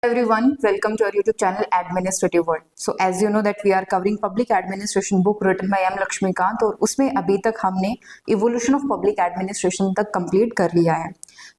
Everyone, welcome to our YouTube channel Administrative World. So as you know that we are covering public administration book written by Laxmikanth और उसमें अभी तक हमने evolution of public administration तक complete कर लिया है।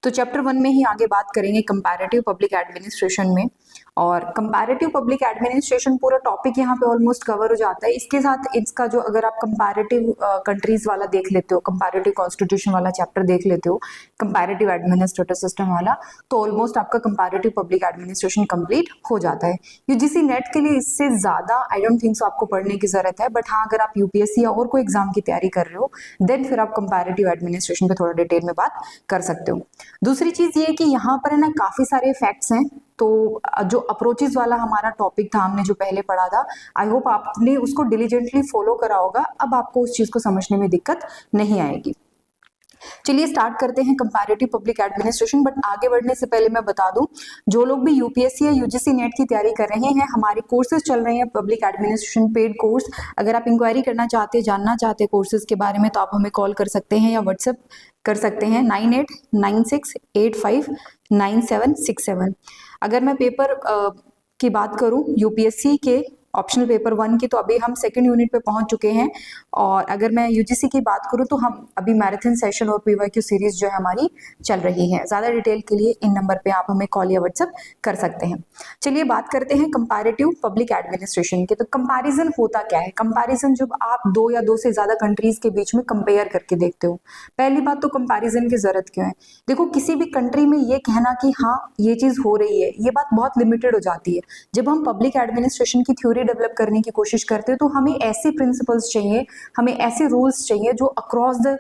तो चैप्टर 1 में ही आगे बात करेंगे कंपैरेटिव पब्लिक एडमिनिस्ट्रेशन में, और कंपैरेटिव पब्लिक एडमिनिस्ट्रेशन पूरा टॉपिक यहाँ पे ऑलमोस्ट कवर हो जाता है। इसके साथ इसका जो अगर आप कंपैरेटिव कंट्रीज वाला देख लेते हो, कंपैरेटिव कॉन्स्टिट्यूशन वाला चैप्टर देख लेते हो, कंपैरेटिव एडमिनिस्ट्रेटिव सिस्टम वाला, तो ऑलमोस्ट आपका कंपैरेटिव पब्लिक एडमिनिस्ट्रेशन कंप्लीट हो जाता है। यूजीसी नेट के लिए इससे ज्यादा आई डोंट थिंक सो आपको पढ़ने की जरूरत है, बट हाँ अगर आप यूपीएससी या और कोई एग्जाम की तैयारी कर रहे हो देन फिर आप कंपैरेटिव एडमिनिस्ट्रेशन पे थोड़ा डिटेल में बात कर सकते हो। दूसरी चीज ये कि यहाँ पर है ना काफी सारे फैक्ट्स हैं, तो जो अप्रोचेस वाला हमारा टॉपिक था हमने जो पहले पढ़ा था, आई होप आपने उसको डिलीजेंटली फॉलो करा होगा। अब आपको उस चीज को समझने में दिक्कत नहीं आएगी। चलिए स्टार्ट करते हैं कंपैरेटिव पब्लिक एडमिनिस्ट्रेशन। बट आगे बढ़ने से पहले मैं बता दूं, जो लोग भी यूपीएससी या यूजीसी नेट की तैयारी कर रहे हैं, हमारे कोर्सेज चल रहे हैं पब्लिक एडमिनिस्ट्रेशन पेड कोर्स। अगर आप इंक्वायरी करना चाहते हैं, जानना चाहते हैं कोर्सेज के बारे में, तो आप हमें कॉल कर सकते हैं या व्हाट्सएप कर सकते हैं 9896859767। अगर मैं पेपर की बात करूं यूपीएससी के ऑप्शनल पेपर 1 की, तो अभी हम सेकंड यूनिट पे पहुंच चुके हैं। और अगर मैं यूजीसी की बात करूं तो हम अभी मैराथन सेशन और पीवाईक्यू सीरीज जो है हमारी चल रही है। ज्यादा डिटेल के लिए इन नंबर पे आप हमें कॉल या व्हाट्सएप कर सकते हैं। चलिए बात करते हैं कंपैरेटिव पब्लिक एडमिनिस्ट्रेशन के। तो कंपैरिजन होता क्या है? कंपैरिजन जब आप दो या दो से ज्यादा कंट्रीज के बीच में कंपेयर करके देखते हो। पहली बात तो कंपैरिजन की जरूरत क्यों है? देखो, किसी भी कंट्री में ये कहना कि हाँ ये चीज हो रही है, ये बात बहुत लिमिटेड हो जाती है। जब हम पब्लिक एडमिनिस्ट्रेशन की थ्योरी डेवलप करने की कोशिश करते हैं तो हमें ऐसे प्रिंसिपल्स चाहिए, हमें ऐसे रूल्स चाहिए जो अक्रॉस द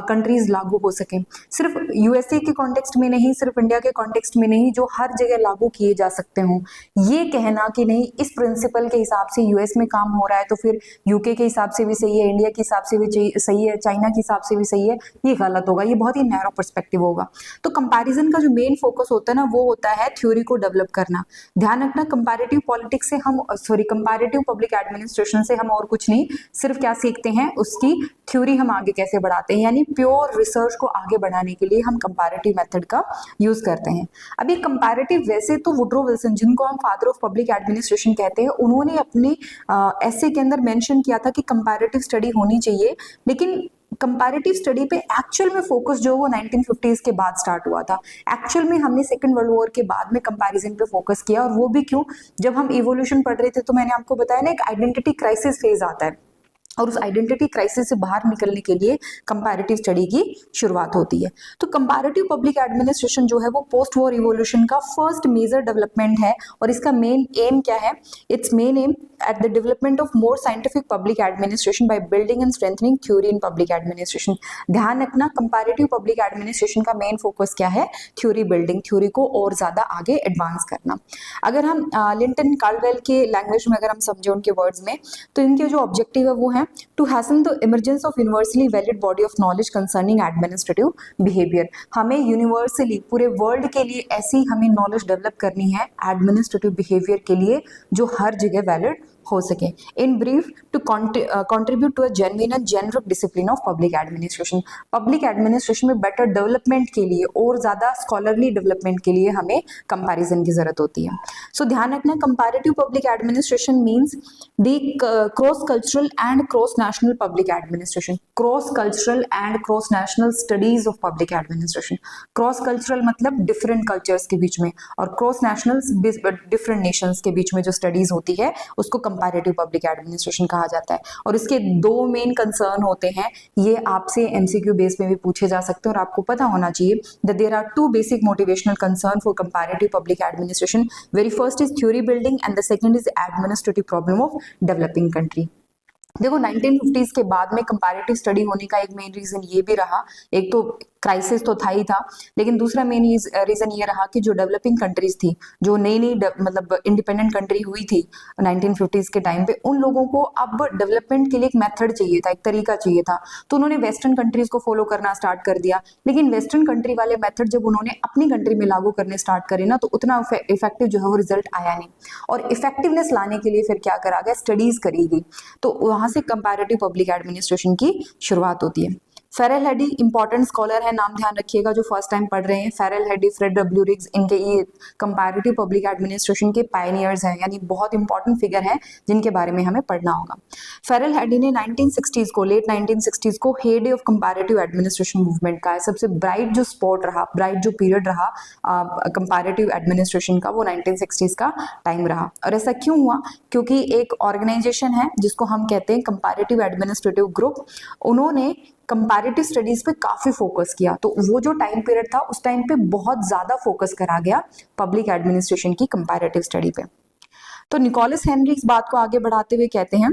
कंट्रीज लागू हो सके। सिर्फ यूएसए के कॉन्टेक्स्ट में नहीं, सिर्फ इंडिया के कॉन्टेक्स्ट में नहीं, जो हर जगह लागू किए जा सकते हो। ये कहना कि नहीं इस प्रिंसिपल के हिसाब से यूएस में काम हो रहा है तो फिर यूके के हिसाब से भी सही है, इंडिया के हिसाब से भी सही है, चाइना के हिसाब से भी सही है, ये गलत होगा। ये बहुत ही नैरो पर्सपेक्टिव होगा। तो कंपैरिजन का जो मेन फोकस होता है ना, वो होता है थ्योरी को डेवलप करना। ध्यान रखना, कंपैरेटिव पॉलिटिक्स से हम कंपैरेटिव पब्लिक एडमिनिस्ट्रेशन से हम और कुछ नहीं, सिर्फ क्या सीखते हैं, उसकी थ्योरी हम आगे कैसे बढ़ाते हैं। यानी प्योर रिसर्च को आगे बढ़ाने के लिए हम कंपैरेटिव मेथड का यूज करते हैं। अभी कंपैरेटिव वैसे तो वुड्रो विल्सन, जिनको हम फादर ऑफ पब्लिक एडमिनिस्ट्रेशन कहते हैं, उन्होंने अपने एसे के अंदर मेंशन किया था कि कंपैरेटिव स्टडी होनी चाहिए। लेकिन कंपैरेटिव स्टडी पे एक्चुअल में फोकस जो वो 1950s के बाद स्टार्ट हुआ था। एक्चुअल में हमने सेकंड वर्ल्ड वॉर के बाद में कंपैरिजन पे फोकस किया, और वो भी क्यों? जब हम इवोल्यूशन पढ़ रहे थे तो मैंने आपको बताया ना, एक आइडेंटिटी क्राइसिस फेज आता है, और उस आइडेंटिटी क्राइसिस से बाहर निकलने के लिए कंपैरेटिव स्टडी की शुरुआत होती है। तो कंपैरेटिव पब्लिक एडमिनिस्ट्रेशन जो है वो पोस्ट वॉर इवोल्यूशन का फर्स्ट मेजर डेवलपमेंट है। और इसका मेन एम क्या है? It's main M at the development of more scientific public administration by building and strengthening theory in public administration. ध्यान रखना, कंपैरेटिव पब्लिक एडमिनिस्ट्रेशन का मेन फोकस क्या है? थ्योरी बिल्डिंग, थ्योरी को और ज्यादा आगे एडवांस करना। अगर हम लिंटन कार्डवेल के लैंग्वेज में अगर हम समझे उनके वर्ड्स में, तो इनके जो ऑब्जेक्टिव है वो है to hasten the emergence of universally valid body of knowledge concerning administrative behavior। हमें यूनिवर्सली पूरे वर्ल्ड के लिए ऐसी हमें नॉलेज डेवलप करनी है एडमिनिस्ट्रेटिव बिहेवियर के लिए जो हर जगह वैलिड हो सके। In brief, to contribute to a genuine and generic discipline of public administration. Public administration में बेटर डेवलपमेंट के लिए और ज्यादा स्कॉलरली डेवलपमेंट के लिए हमें कंपैरिजन की जरूरत होती है। सो ध्यान रखना, comparative public administration means the cross cultural and cross national public administration. Cross cultural and cross national studies of public administration. Cross cultural मतलब डिफरेंट कल्चर्स के बीच में, और क्रॉस नेशनल डिफरेंट नेशंस के बीच में जो स्टडीज होती है उसको कंपैरेटिव पब्लिक एडमिनिस्ट्रेशन कहा जाता है। और इसके दो मेन कंसर्न होते हैं, ये आपसे एमसीक्यू बेस में भी पूछे जा सकते हैं, और आपको पता होना चाहिए that there are two basic motivational concern for comparative public administration. Very first is theory building and the second is administrative problem of developing country. देखो 1950s के बाद में कंपैरेटिव स्टडी होने का एक मेन रीजन ये भी रहा, एक तो क्राइसिस तो था ही था, लेकिन दूसरा मेन रीजन ये रहा कि जो डेवलपिंग कंट्रीज थी, जो नई नई मतलब इंडिपेंडेंट कंट्री हुई थी 1950s के टाइम पे, उन लोगों को अब डेवलपमेंट के लिए एक मेथड चाहिए था, एक तरीका चाहिए था। तो उन्होंने वेस्टर्न कंट्रीज को फॉलो करना स्टार्ट कर दिया। लेकिन वेस्टर्न कंट्री वाले मेथड जब उन्होंने अपनी कंट्री में लागू करने स्टार्ट करे ना, तो उतना इफेक्टिव जो है वो रिजल्ट आया नहीं। और इफेक्टिवनेस लाने के लिए फिर क्या करा गया? स्टडीज करी गई। तो वहां से कंपैरेटिव पब्लिक एडमिनिस्ट्रेशन की शुरुआत होती है। फेरेल हेडी इंपॉर्टेंट स्कॉलर है, नाम ध्यान रखिएगा जो फर्स्ट टाइम पढ़ रहे हैं। फेरेल हेडी, फ्रेड डब्ल्यू रिग्स, इनके ये कंपैरेटिव पब्लिक एडमिनिस्ट्रेशन के पायनियर्स हैं, यानी बहुत इंपॉर्टेंट फिगर हैं जिनके बारे में हमें पढ़ना होगा। फेरेल हेडी ने 1960s को, लेट 1960s को हेडे ऑफ कंपैरेटिव एडमिनिस्ट्रेशन मूवमेंट का है। सबसे ब्राइट जो स्पॉट रहा, ब्राइट जो पीरियड रहा कंपैरेटिव एडमिनिस्ट्रेशन का, वो 1960s का टाइम रहा। और ऐसा क्यों हुआ? क्योंकि एक ऑर्गेनाइजेशन है जिसको हम कहते हैं कंपैरेटिव एडमिनिस्ट्रेटिव ग्रुप, उन्होंने कंपैरेटिव स्टडीज पे काफी फोकस किया। तो वो जो टाइम पीरियड था उस टाइम पे बहुत ज्यादा फोकस करा गया पब्लिक एडमिनिस्ट्रेशन की कंपैरेटिव स्टडी पे। तो निकोलस हेनरी इस बात को आगे बढ़ाते हुए कहते हैं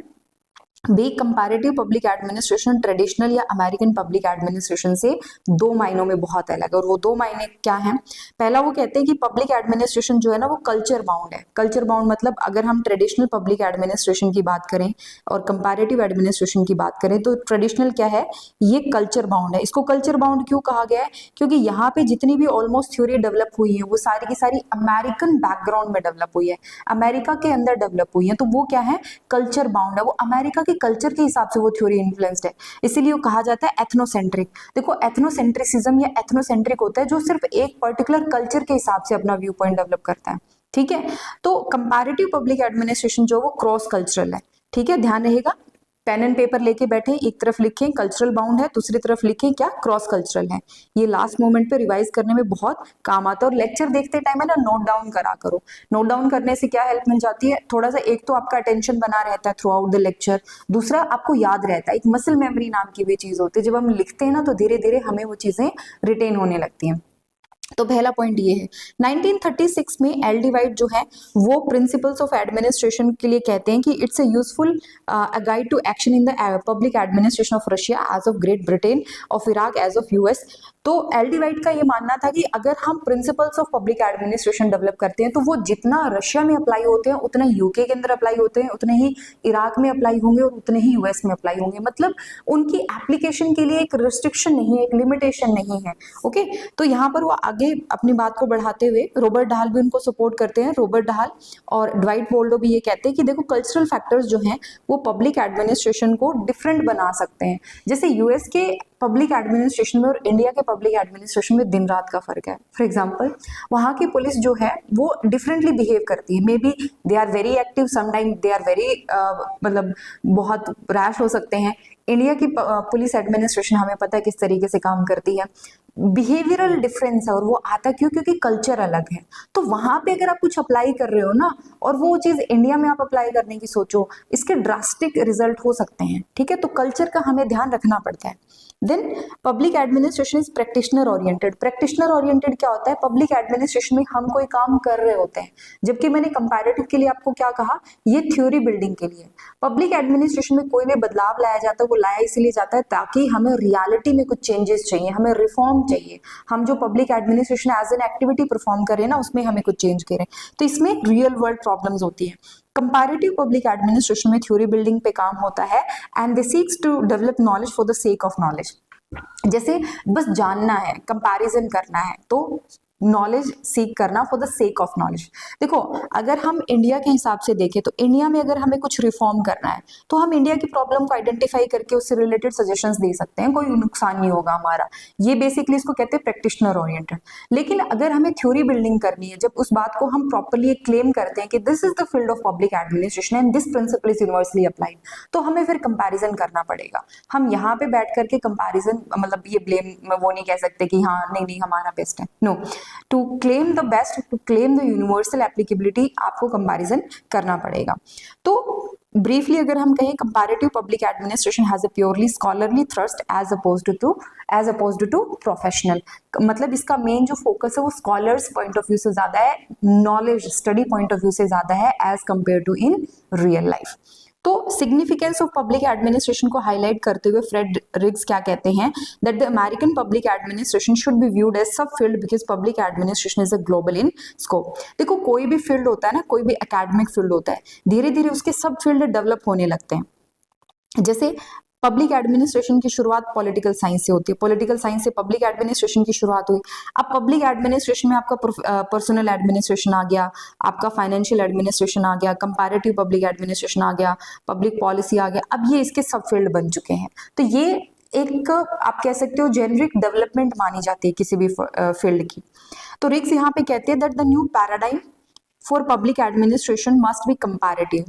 भी कंपैरेटिव पब्लिक एडमिनिस्ट्रेशन ट्रेडिशनल या अमेरिकन पब्लिक एडमिनिस्ट्रेशन से दो मायनों में बहुत अलग है। और वो दो मायने क्या हैं? पहला वो कहते हैं कि पब्लिक एडमिनिस्ट्रेशन जो है ना वो कल्चर बाउंड है। कल्चर बाउंड मतलब अगर हम ट्रेडिशनल पब्लिक एडमिनिस्ट्रेशन की बात करें और कंपैरेटिव एडमिनिस्ट्रेशन की बात करें तो ट्रेडिशनल क्या है, ये कल्चर बाउंड है। इसको कल्चर बाउंड क्यों कहा गया है? क्योंकि यहाँ पे जितनी भी ऑलमोस्ट थ्योरी डेवलप हुई है वो सारी की सारी अमेरिकन बैकग्राउंड में डेवलप हुई है, अमेरिका के अंदर डेवलप हुई है। तो वो क्या है? कल्चर बाउंड है, वो अमेरिका के कल्चर के हिसाब से वो थ्योरी इन्फ्लुएंस्ड है, इसीलिए वो कहा जाता है एथनोसेंट्रिक। देखो एथनोसेंट्रिसिज्म या एथनोसेंट्रिक होता है जो सिर्फ एक पर्टिकुलर कल्चर के हिसाब से अपना व्यू पॉइंट डेवलप करता है, ठीक है। तो कंपैरेटिव पब्लिक एडमिनिस्ट्रेशन जो वो क्रॉस कल्चरल है, ठीक है, ध्यान रहेगा। पेन एंड पेपर लेके बैठे, एक तरफ लिखें कल्चरल बाउंड है, दूसरी तरफ लिखें क्या, क्रॉस कल्चरल है। ये लास्ट मोमेंट पे रिवाइज करने में बहुत काम आता है। और लेक्चर देखते टाइम है ना नोट डाउन करा करो। नोट डाउन करने से क्या हेल्प मिल जाती है? थोड़ा सा एक तो आपका अटेंशन बना रहता है थ्रू आउट द लेक्चर, दूसरा आपको याद रहता है। एक मसल मेमोरी नाम की भी चीज होती है, जब हम लिखते हैं ना तो धीरे धीरे हमें वो चीजें रिटेन होने लगती हैं। तो पहला पॉइंट ये है। 1936 में एल डिवाइड जो है वो प्रिंसिपल्स ऑफ एडमिनिस्ट्रेशन के लिए कहते हैं कि it's a useful guide to action in the public administration of Russia as of great Britain, of Iraq as of US. तो एल डिवाइड का ये मानना था कि अगर हम principles of public administration develop करते हैं तो वो जितना रशिया में अप्लाई होते हैं उतना यूके के अंदर अप्लाई होते हैं, उतने ही इराक में अप्लाई होंगे और उतने ही यूएस में अप्लाई होंगे। मतलब उनकी एप्लीकेशन के लिए एक रिस्ट्रिक्शन नहीं है, एक लिमिटेशन नहीं है। ओके, तो यहाँ पर वो आगे अपनी बात को बढ़ाते हुए रॉबर्ट डाहल भी उनको सपोर्ट करते हैं। रॉबर्ट डाहल और ड्वाइट वोल्डो भी ये कहते हैं कि देखो कल्चरल फैक्टर्स जो हैं वो पब्लिक एडमिनिस्ट्रेशन को डिफरेंट बना सकते हैं। जैसे यूएस के पब्लिक एडमिनिस्ट्रेशन में और इंडिया के पब्लिक एडमिनिस्ट्रेशन में दिन रात का फर्क है। फॉर एग्जांपल वहाँ की पुलिस जो है वो डिफरेंटली बिहेव करती है। May be they are very active, sometime they are very मतलब बहुत रैश हो सकते हैं। इंडिया की पुलिस एडमिनिस्ट्रेशन हमें पता है किस तरीके से काम करती है। बिहेवियरल डिफरेंस है और वो आता क्यों? क्योंकि कल्चर अलग है। तो वहां पे अगर आप कुछ अप्लाई कर रहे हो ना और वो चीज इंडिया में आप अप्लाई करने की सोचो, इसके ड्रास्टिक रिजल्ट हो सकते हैं, ठीक है। तो कल्चर का हमें ध्यान रखना पड़ता है। Then public administration is practitioner oriented. Practitioner oriented क्या होता है? पब्लिक एडमिनिस्ट्रेशन में हम कोई काम कर रहे होते हैं, जबकि मैंने कंपैरेटिव के लिए आपको क्या कहा, ये थ्योरी बिल्डिंग के लिए। पब्लिक एडमिनिस्ट्रेशन में कोई भी बदलाव लाया जाता है वो लाया इसलिए जाता है ताकि हमें रियलिटी में कुछ चेंजेस चाहिए, हमें रिफॉर्म चाहिए। हम जो public administration as an activity perform करें ना उसमें हमें कुछ चेंज करें, तो इसमें रियल वर्ल्ड प्रॉब्लम्स होती है। कंपैरेटिव पब्लिक एडमिनिस्ट्रेशन में थ्योरी बिल्डिंग पे काम होता है and they seeks to develop knowledge for the sake of knowledge. जैसे बस जानना है, कंपैरिजन करना है, तो नॉलेज सीख करना for the sake of knowledge. देखो अगर हम इंडिया के हिसाब से देखें तो इंडिया में अगर हमें कुछ रिफॉर्म करना है तो हम इंडिया की प्रॉब्लम को आइडेंटिफाई करके उससे रिलेटेड सजेशंस दे सकते हैं, कोई नुकसान नहीं होगा हमारा। ये बेसिकली इसको कहते हैं प्रैक्टिशनर ओरिएंटेड। लेकिन अगर हमें थ्योरी बिल्डिंग करनी है, जब उस बात को हम प्रॉपर्ली क्लेम करते हैं कि this is the field of public administration and this principle is universally applied, तो हमें फिर कंपैरिजन करना पड़ेगा। हम यहाँ पे बैठ करके कंपैरिजन मतलब ये ब्लेम वो नहीं कह सकते कि हाँ नहीं हमारा बेस्ट है। No, to claim the best, to claim the universal applicability आपको कंपैरिजन करना पड़ेगा। तो ब्रीफली अगर हम कहें comparative public administration has a purely scholarly thrust as opposed to professional. मतलब इसका मेन जो फोकस है वो स्कॉलर्स पॉइंट ऑफ व्यू से ज्यादा है, knowledge study point of view से ज्यादा है as compare to in real life. तो सिग्निफिकेंस ऑफ पब्लिक एडमिनिस्ट्रेशन को हाईलाइट करते हुए फ्रेड रिग्स क्या कहते हैं, that the American public administration should be viewed as sub field because public administration is a global in scope. देखो कोई भी फील्ड होता है ना, कोई भी एकेडमिक फील्ड होता है, धीरे धीरे उसके सब फील्ड डेवलप होने लगते हैं। जैसे पब्लिक एडमिनिस्ट्रेशन की शुरुआत पॉलिटिकल साइंस से होती है, पॉलिटिकल साइंस से पब्लिक एडमिनिस्ट्रेशन की शुरुआत हुई। अब पब्लिक एडमिनिस्ट्रेशन में आपका पर्सनल एडमिनिस्ट्रेशन आ गया, आपका फाइनेंशियल एडमिनिस्ट्रेशन आ गया, कंपैरेटिव पब्लिक एडमिनिस्ट्रेशन आ गया, पब्लिक पॉलिसी आ गया। अब ये इसके सब फील्ड बन चुके हैं। तो ये एक आप कह सकते हो जेनरिक डेवलपमेंट मानी जाती है किसी भी फील्ड की। तो रिक्स यहाँ पे कहते हैं that the new paradigm for public administration must be comparative,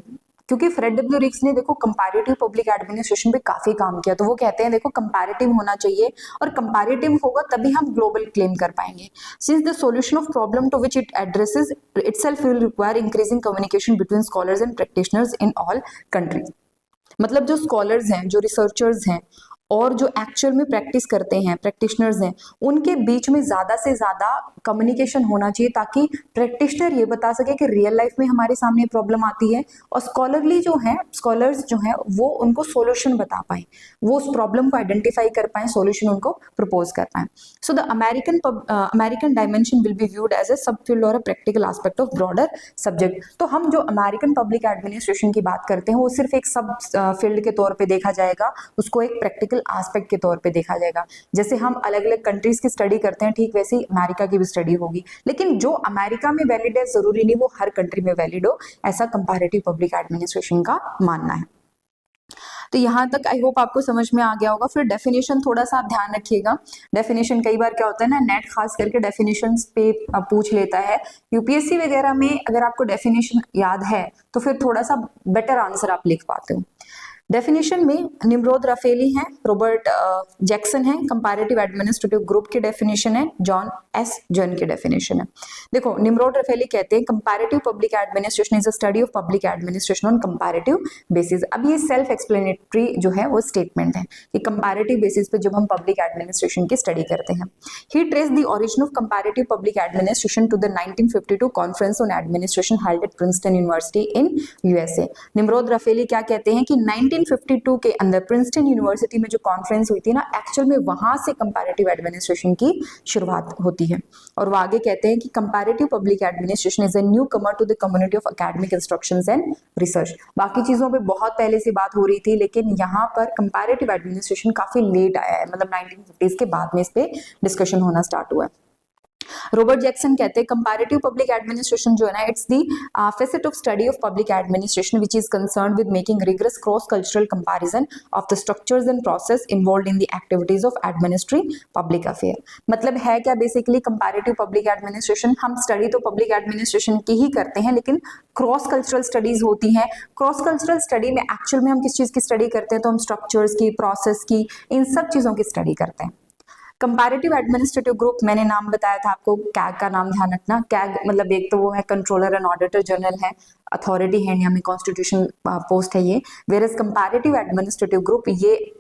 क्योंकि फ्रेड डब्ल्यू रिक्स ने देखो कंपैरेटिव पब्लिक एडमिनिस्ट्रेशन पे काफी काम किया, तो वो कहते हैं देखो कंपैरेटिव होना चाहिए, और कंपैरेटिव होगा तभी हम ग्लोबल क्लेम कर पाएंगे। Since the solution of problem to which it addresses itself will require increasing communication between scholars and practitioners in all countries. मतलब जो स्कॉलर्स हैं, जो रिसर्चर्स हैं और जो एक्चुअल में प्रैक्टिस करते हैं, प्रैक्टिशनर्स हैं, उनके बीच में ज्यादा से ज्यादा कम्युनिकेशन होना चाहिए, ताकि प्रैक्टिशनर ये बता सके कि रियल लाइफ में हमारे सामने प्रॉब्लम आती है, और स्कॉलर्स जो हैं वो उनको सॉल्यूशन बता पाए, वो उस प्रॉब्लम को आइडेंटिफाई कर पाए, सॉल्यूशन उनको प्रपोज कर पाए। So the American dimension will be viewed as a sub field or a practical aspect of broader subject. तो हम जो अमेरिकन पब्लिक एडमिनिस्ट्रेशन की बात करते हैं वो सिर्फ एक सब फील्ड के तौर पे देखा जाएगा, उसको एक प्रैक्टिकल एस्पेक्ट के तौर पे देखा जाएगा। जैसे हम अलग अलग कंट्रीज की स्टडी करते हैं, ठीक वैसे ही अमेरिका की भी स्टडी होगी, लेकिन जो अमेरिका में वैलिड है जरूरी नहीं वो हर कंट्री में वैलिड हो, ऐसा कंपैरेटिव पब्लिक एडमिनिस्ट्रेशन का मानना है। तो यहाँ तक आई होप आपको समझ में आ गया होगा। फिर डेफिनेशन थोड़ा सा आप ध्यान रखिएगा। डेफिनेशन कई बार क्या होता है ना, नेट खास करके डेफिनेशंस पे पूछ लेता है। यूपीएससी वगैरह में अगर आपको डेफिनेशन याद है तो फिर थोड़ा सा बेटर आंसर आप लिख पाते हो। डेफिनेशन में निम्रोद राफेली हैं, रॉबर्ट जैक्सन है, कंपैरेटिव एडमिनिस्ट्रेटिव ग्रुप की डेफिनेशन है, जॉन एस जन की डेफिनेशन है। देखो निम्रोद राफेली कहते हैं comparative public administration is a study of public administration on comparative basis. अब ये सेल्फ एक्सप्लेनेटरी जो है वो स्टेटमेंट है कि कंपैरेटिव बेसिस पे जब हम पब्लिक एडमिनिस्ट्रेशन की स्टडी करते हैं। He trace the origin of comparative public administration to the 1952 conference on administration held at Princeton university in USA. Nimrod Raphaeli क्या कहते हैं कि 1952 के अंदर प्रिंसटन यूनिवर्सिटी में जो कॉन्फ्रेंस हुई थी ना, एक्चुअल में वहां से कंपैरेटिव एडमिनिस्ट्रेशन की शुरुआत होती है। और वो आगे कहते हैं कि comparative public administration is a newcomer to the community of academic instructions and research. बाकी चीजों पे बहुत पहले से बात हो रही थी, लेकिन यहाँ पर कंपैरेटिव एडमिनिस्ट्रेशन काफी लेट आया है, मतलब 1950s के बाद में इस पे डिस्कशन होना स्टार्ट हुआ है। रॉबर्ट जैक्सन कहते हैं कंपैरेटिव पब्लिक एडमिनिस्ट्रेशन जो है ना, it's the facet of study of public administration which is concerned with making rigorous cross cultural comparison of the structures and process involved in the activities of administering public affair. मतलब है क्या basically comparative public administration, हम study तो public administration की ही करते हैं, लेकिन cross cultural studies होती हैं। क्रॉस कल्चरल स्टडी में एक्चुअल में हम किस चीज की स्टडी करते हैं, तो हम स्ट्रक्चर्स की, प्रोसेस की, इन सब चीजों की स्टडी करते हैं। कंपैरेटिव एडमिनिस्ट्रेटिव ग्रुप, मैंने नाम बताया था आपको, कैग का नाम ध्यान रखना। कैग मतलब एक तो वो है कंट्रोलर एंड ऑडिटर जनरल है, अथॉरिटी है, इंडिया में कॉन्स्टिट्यूशन पोस्ट है ये। Where is comparative administrative group ये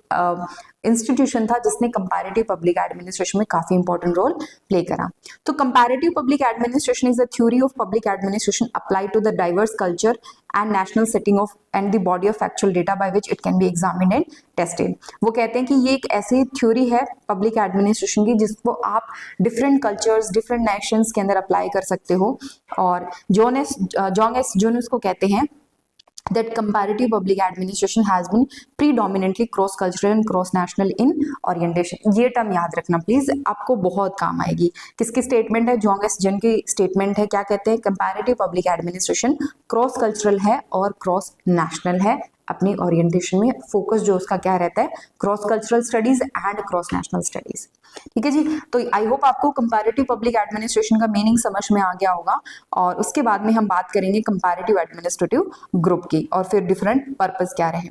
इंस्टीट्यूशन था जिसने कंपैरेटिव पब्लिक एडमिनिस्ट्रेशन में काफी इंपॉर्टेंट रोल प्ले करा। तो comparative public administration is a theory of public administration applied to the diverse culture and national setting of and the body of factual data by which it can be examined and tested. वो कहते हैं कि ये एक ऐसी theory है public administration की जिसको आप डिफरेंट कल्चर्स, डिफरेंट नेशंस के अंदर अप्लाई कर सकते हो। और जॉन एस जन उसको कहते हैं that comparative public administration has been predominantly cross cultural and cross national in orientation। ये टर्म याद रखना प्लीज, आपको बहुत काम आएगी। किसकी स्टेटमेंट है? जॉन एस जन की स्टेटमेंट है। क्या कहते हैं? Comparative public administration cross cultural है और क्रॉस नेशनल है। अपनी ओरिएंटेशन में फोकस जो उसका क्या रहता है? Cross cultural studies and cross national studies. ठीक है जी, तो आई होप आपको कंपैरेटिव पब्लिक एडमिनिस्ट्रेशन का मीनिंग समझ में आ गया होगा। और उसके बाद में हम बात करेंगे कंपैरेटिव एडमिनिस्ट्रेटिव ग्रुप की और फिर डिफरेंट पर्पस क्या रहे।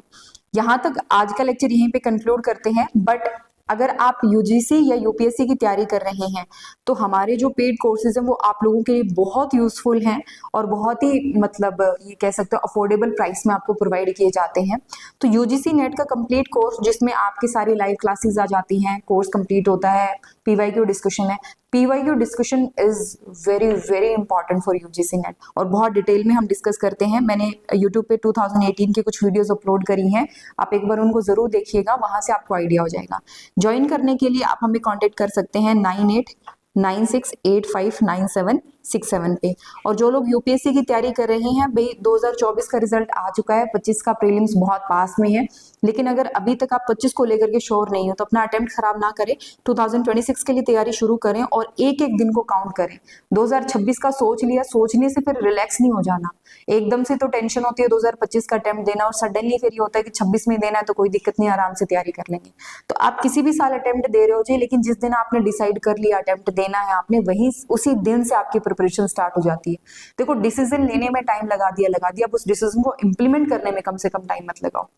यहाँ तक आज का लेक्चर यहीं पे कंक्लूड करते हैं। बट अगर आप यूजीसी या यूपीएससी की तैयारी कर रहे हैं तो हमारे जो पेड कोर्सेज हैं वो आप लोगों के लिए बहुत यूजफुल हैं और बहुत ही मतलब ये कह सकते हो अफोर्डेबल प्राइस में आपको प्रोवाइड किए जाते हैं। तो यूजीसी नेट का कंप्लीट कोर्स जिसमें आपकी सारी लाइव क्लासेस आ जाती हैं, कोर्स कंप्लीट होता है, पीवाईक्यू डिस्कशन है। PYQ discussion is very very important for UGC net और बहुत डिटेल में हम डिस्कस करते हैं। मैंने यूट्यूब पे 2018 की कुछ वीडियोस अपलोड करी हैं, आप एक बार उनको जरूर देखिएगा, वहां से आपको आइडिया हो जाएगा। ज्वाइन करने के लिए आप हमें कांटेक्ट कर सकते हैं 98968597 67 पे। और जो लोग यूपीएससी की तैयारी कर रहे हैं भाई, 2024 का रिजल्ट आ चुका है, 25 का प्रीलिम्स बहुत पास में है, लेकिन अगर अभी तक आप 25 को लेकर के श्योर नहीं हो तो अपना अटेम्प्ट खराब ना करें, 2026 के लिए तैयारी शुरू करें और एक एक दिन को काउंट करें। 2026 का सोच लिया, सोचने से फिर रिलैक्स नहीं हो जाना। एकदम से तो टेंशन होती है 2025 का अटेम्प्ट देना, और सडनली फिर ये होता है कि 26 में देना है तो कोई दिक्कत नहीं, आराम से तैयारी कर लेंगे। तो आप किसी भी साल अटेम्प्ट दे रहे हो जी, लेकिन जिस दिन आपने डिसाइड कर लिया अटेम्प्ट देना है आपने, वही उसी दिन से आपकी प्रिपरेशन स्टार्ट हो जाती है। देखो, डिसीजन लेने में टाइम लगा दिया, अब उस डिसीजन को इंप्लीमेंट करने में कम से कम टाइम मत लगाओ।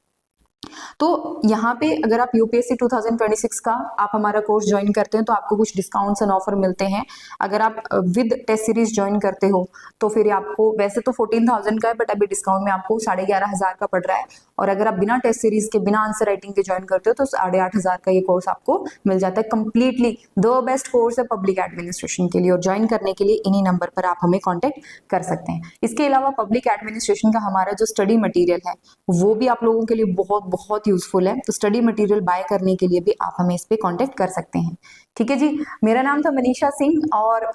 तो यहाँ पे अगर आप यूपीएससी 2026 का आप हमारा कोर्स ज्वाइन करते हैं तो आपको कुछ डिस्काउंट्स एंड ऑफर मिलते हैं। अगर आप विद टेस्ट सीरीज ज्वाइन करते हो तो फिर आपको वैसे तो 14,000 का है, बट अभी डिस्काउंट में आपको 11,500 का पड़ रहा है। और अगर आप बिना टेस्ट सीरीज के, बिना आंसर राइटिंग के ज्वाइन करते हो तो 8,500 का ये कोर्स आपको मिल जाता है। कंप्लीटली द बेस्ट कोर्स है पब्लिक एडमिनिस्ट्रेशन के लिए, और ज्वाइन करने के लिए इन्हीं नंबर पर आप हमें कॉन्टेक्ट कर सकते हैं। इसके अलावा पब्लिक एडमिनिस्ट्रेशन का हमारा जो स्टडी मटीरियल है वो भी आप लोगों के लिए बहुत बहुत यूजफुल है। तो स्टडी मटेरियल बाय करने के लिए भी आप हमें इस पे कांटेक्ट कर सकते हैं। ठीक है जी, मेरा नाम था मनीषा सिंह, और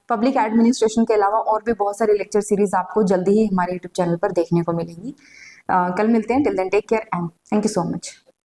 पब्लिक एडमिनिस्ट्रेशन के अलावा और भी बहुत सारे लेक्चर सीरीज आपको जल्दी ही हमारे यूट्यूब चैनल पर देखने को मिलेंगी। कल मिलते हैं, till then take care and thank you so much.